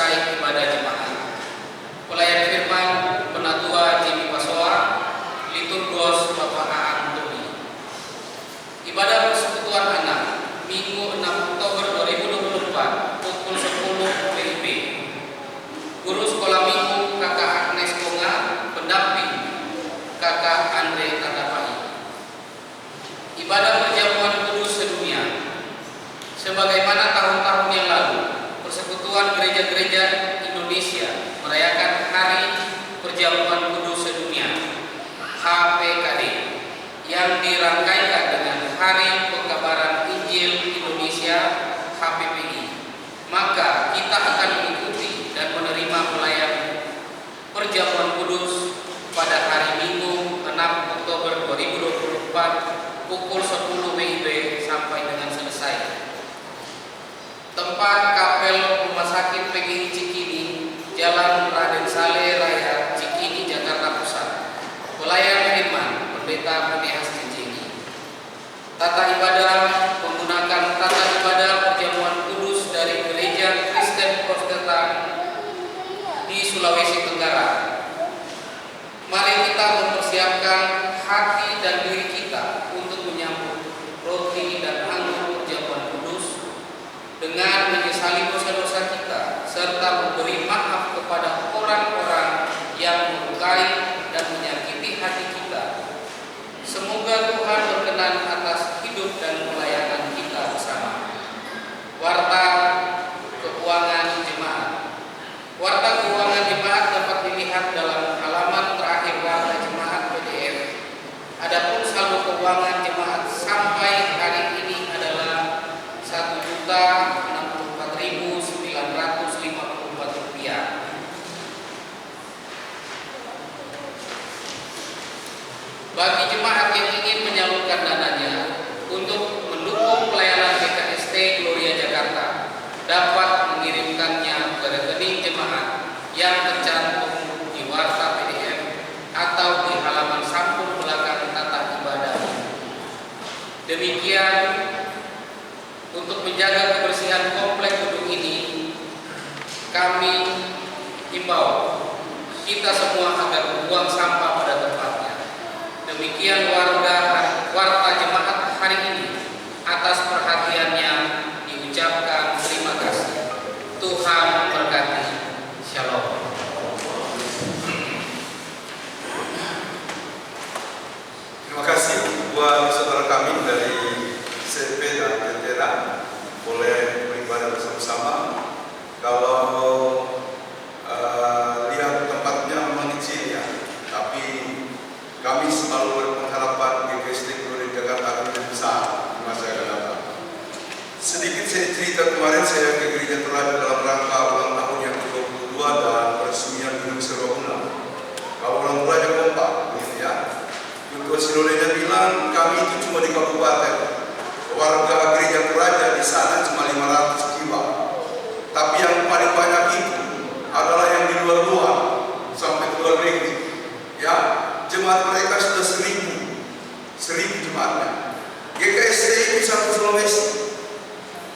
usai ibadah jemaat. Pelayan firman Penatua Jimmy Pasoa, liturgos Bapak Aan Tobi. Ibadah persekutuan anak Minggu 6 Oktober 2024 pukul 10 WIB. Guru sekolah minggu Kakak Agnes Konga, pendamping Kakak Andre Tadapai. Ibadah perjamuan kudus sedunia. Sebagaimana tahun-tahun yang lalu, Persekutuan Gereja-Gereja Indonesia merayakan Hari Perjamuan Kudus Sedunia (HPKD) yang dirangkaikan dengan Hari Pekabaran Injil Indonesia (HPPI). Maka kita akan mengikuti dan menerima pelayanan Perjamuan Kudus pada hari Minggu 6 Oktober 2024 pukul 10 WIB sampai dengan selesai. Tempat Kapel Rumah Sakit PGI Cikini, Jalan Raden Saleh Raya, Cikini, Jakarta Pusat. Pelayan firman Pendeta Pinehas Cikini. Tata ibadah menggunakan tata ibadah perjamuan kudus dari Gereja Kristen Protestan di Sulawesi Tenggara. Mari kita mempersiapkan hati dan diri kita untuk menyambut roti dan anggur perjamuan kudus dengan menyesali dosa-dosa kita serta memberi maaf kepada orang-orang yang melukai dan menyakiti hati kita. Semoga Tuhan berkenan atas hidup dan pelayanan kita bersama. Warta keuangan jemaat. Warta keuangan jemaat dapat dilihat dalam halaman terakhir warta jemaat PDF. Adapun saldo keuangan jemaat sampai hari ini adalah Rp1.064.954. Bagi jemaat yang ingin menyalurkan dananya untuk mendukung pelayanan GKST Gloria Jakarta, dapat mengirimkannya ke rekening jemaat yang tercantum di warta PDF atau di halaman sampul belakang tata ibadah. Demikian, untuk menjaga kebersihan komplek gedung ini, kami himbau kita semua agar membuang sampah pada tempatnya. Demikian warta jemaat hari ini. Atas perhatiannya diucapkan terima kasih. Tuhan memberkati. Shalom. Terima kasih buat saudara kami dari CP dan Tentera boleh beribadah bersama-sama. Kalau lihat tempatnya memang kecil ya, tapi kami selalu berpengharapan GKST Gloria Jakarta akan lebih besar di masa yang akan datang. Sedikit saya cerita, kemarin saya ke gereja Teladan dalam rangka ulang tahun yang ke-22 dan peresmian gedung serbaguna. Kalau orang tuanya kompak, gitu ya. Ketua Sinodenya bilang kami itu cuma di kabupaten, warga gereja Toraja di sana cuma 500 jiwa. Tapi yang paling banyak itu adalah yang di luar-luar sampai ke luar negeri. Ya, jemaat mereka sudah 1000 jemaatnya. GKST itu satu Sulawesi,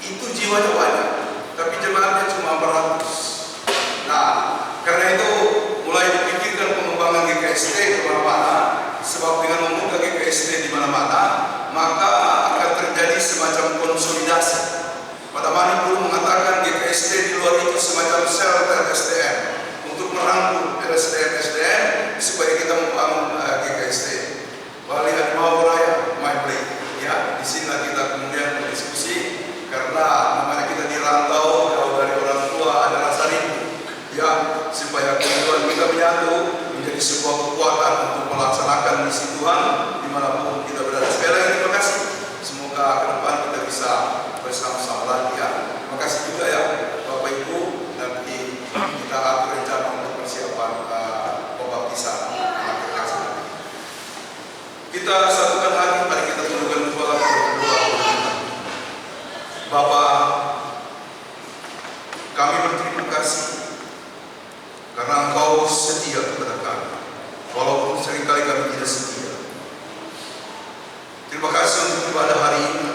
itu jiwanya banyak, tapi jemaatnya cuma 400. Nah, karena itu mulai dipikirkan pengembangan GKST kemana-mana. Sebab dengan membuka GKST di mana-mana, maka akan terjadi semacam konsolidasi. Pada Mani Guru mengatakan GKST di luar itu semacam shelter SDM untuk merangkul SDM supaya kita membangun GKST. Bali Admau Raya, my play. Ya, di sini kita kemudian berdiskusi karena namanya kita dirantau jauh dari orang tua, ada rasa rindu. Ya, supaya kemudian kita menyatu menjadi sebuah kekuatan untuk melaksanakan misi Tuhan dimanapun kita berada. Sekali lagi terima kasih. Semoga ke depan kita bisa bersama-sama lagi ya. Terima kasih juga ya Bapak Ibu, nanti kita atur rencana untuk persiapan pembaptisan anak kekasih. Kita satukan hati, mari kita tundukkan kepala berdoa. Bapak, kami berterima kasih karena Engkau setia kepada kami, walaupun seringkali kami tidak setia. Terima kasih untuk ibadah hari ini.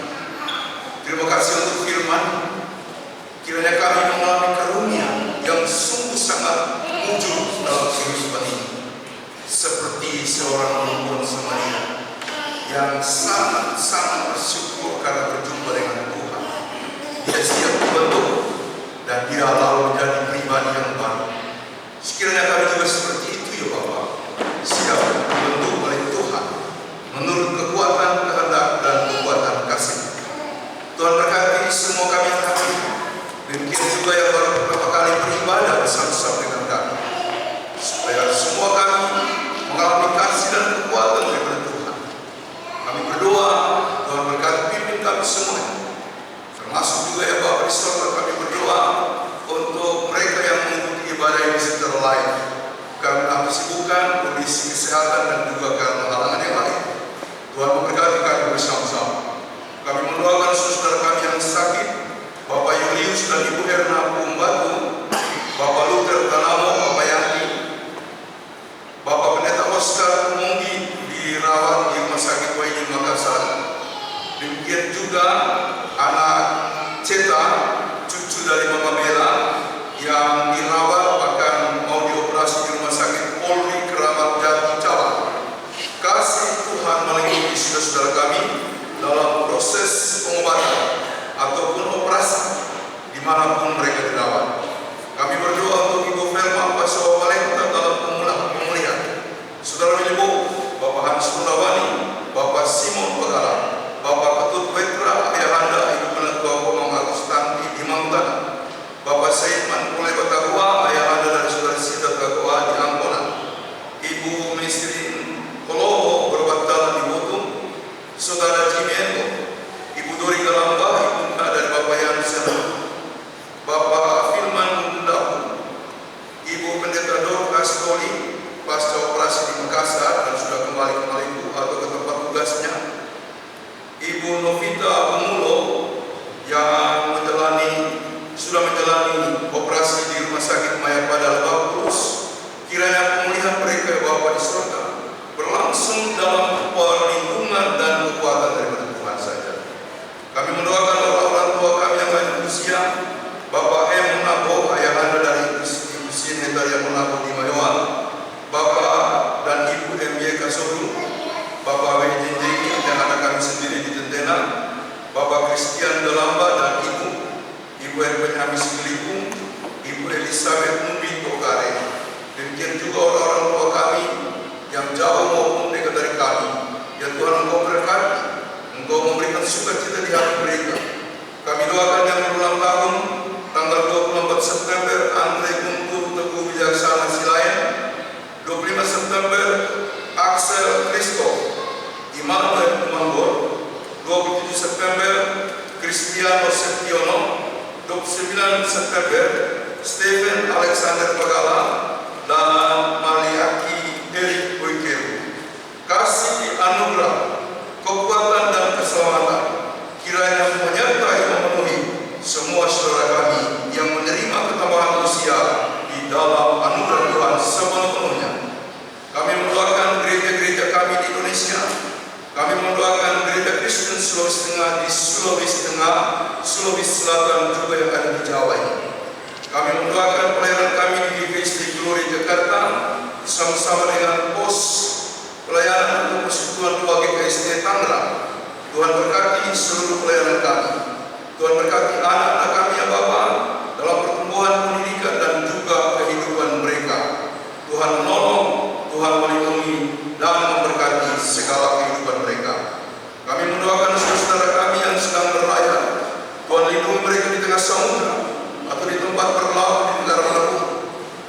Terima kasih untuk firman. Kiranya kami mengalami karunia yang berkati semua kami yang hadir. Demikian juga yang baru pertama kali beribadah bersama-sama dengan kami. Supaya semua kami mengalami kasih dan kekuatan daripada Tuhan. Kami berdoa, Tuhan berkati pimpin kami semuanya. Termasuk juga ya Bapak di surga, kami berdoa untuk mereka yang mengikuti ibadah ini secara live. Karena kesibukan, kondisi kesehatan dan juga karena halangan yang lain. Tuhan memberkati kami bersama-sama. Kami mendoakan saudara kami yang sakit, Bapak Julius dan Ibu Erna Pumbatu, Bapak Luther Tanamo, Bapak Yanti, Bapak Pendeta Oscar Munggi dirawat di Rumah Sakit Wahyudi Makassar. Demikian juga anak Ceta, cucu dari Mama Bella, yang dirawat akan mau dioperasi di Rumah Sakit Polri Keramat Jati Cawang. Kasih Tuhan melindungi saudara-saudara kami dalam proses pengobatan ataupun operasi dimanapun mereka dirawat. Kami berdoa untuk Ibu Velma Pasawa Malenta dalam pemulihan. Saudara Ibu, Bapak Hans Mulawani, Bapak Simon Pagala, Bapak Ketut Petra, Ayahanda Ibu Penetua Komang Agustanti di Mangutana, Bapak Said Manpule Batagua, Ayahanda dari Saudara Sita Tagua di Angkona, Ibu Mesrin Koloho Berbatalan di Botum, Saudara Jimienko, Ibu Dori Galamba, Ibu dari Bapak Yansen, Bapak Firman Mundapu, Ibu Pendeta Dorcas Toli, pasca operasi di Makassar dan sudah kembali ke Maluku atau ke tempat tugasnya. Ibu Novita Pengulo yang sudah menjalani operasi di Rumah Sakit Mayapada Lebak Bulus. Kiranya pemulihan mereka Bapa di surga berlangsung dalam perlindungan dan kekuatan daripada Tuhan saja. Kami mendoakan orang tua kami yang lain usia, Bapak M. Munabo, ayahanda dari Ibu Sineta yang Munabo di Mayowa, Bapak dan Ibu M.Y. Kasoru, Bapak W. Jenjegi yang anak kami sendiri di Tentena, Bapak Christian Delamba dan Ibu R. Penyamis Gelipung, Ibu Elizabeth Mubi Tokare. Demikian juga orang-orang tua kami yang jauh maupun dekat dari kami. Ya Tuhan, Engkau berkati, Engkau memberikan sukacita di hati mereka. Kami doakan yang berulang tahun tanggal 24 September Andre Guntur Teguh Wijaksana Silayan, 25 September Axel Kristo Immanuel Kumanggor, 27 September Cristiano Septiono, 29 September Stephen Alexander Pagala dan Maliaki Eric Boykeru. Kasih anugerah, kekuatan dan keselamatan kiranya menyertai memenuhi semua saudara kami yang menerima ketambahan usia di dalam anugerah Tuhan sepenuhnya. Kami mendoakan gereja-gereja kami di Indonesia. Kami mendoakan gereja Kristen Sulawesi Tengah di Sulawesi Tengah, Sulawesi Selatan juga yang ada di Jawa ini. Kami mendoakan pelayanan kami di GKSD Glory Jakarta bersama-sama dengan pos pelayanan untuk persekutuan doa GKSD Tangerang. Tuhan berkati seluruh pelayanan kami. Tuhan berkati anak-anak kami ya Bapa dalam pertumbuhan pendidikan dan juga kehidupan mereka. Tuhan menolong, Tuhan melindungi dan memberkati segala kehidupan mereka. Kami mendoakan saudara kami yang sedang berlayar. Tuhan lindungi mereka di tengah samudra atau di tempat berlaut di negara manapun.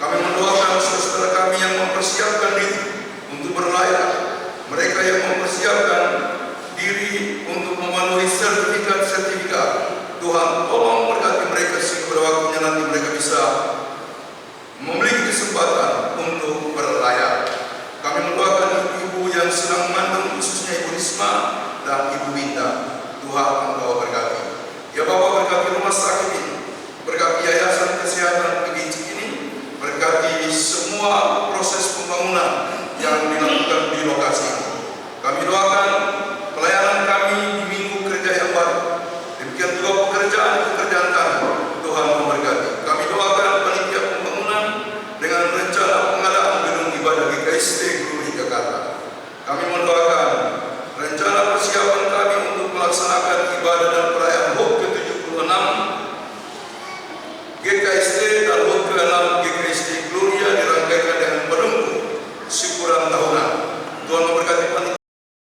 Kami mendoakan saudara kami yang mempersiapkan diri untuk berlayar. Mereka yang mempersiapkan diri untuk memenuhi sertifikat. Tuhan tolong berkati mereka sehingga pada waktunya nanti mereka bisa memiliki kesempatan untuk berlayar. Kami mendoakan ibu-ibu yang sedang mengandung, khususnya Ibu Risma dan Ibu Winda. Tuhan Engkau berkati. Ya Bapak, berkati rumah sakit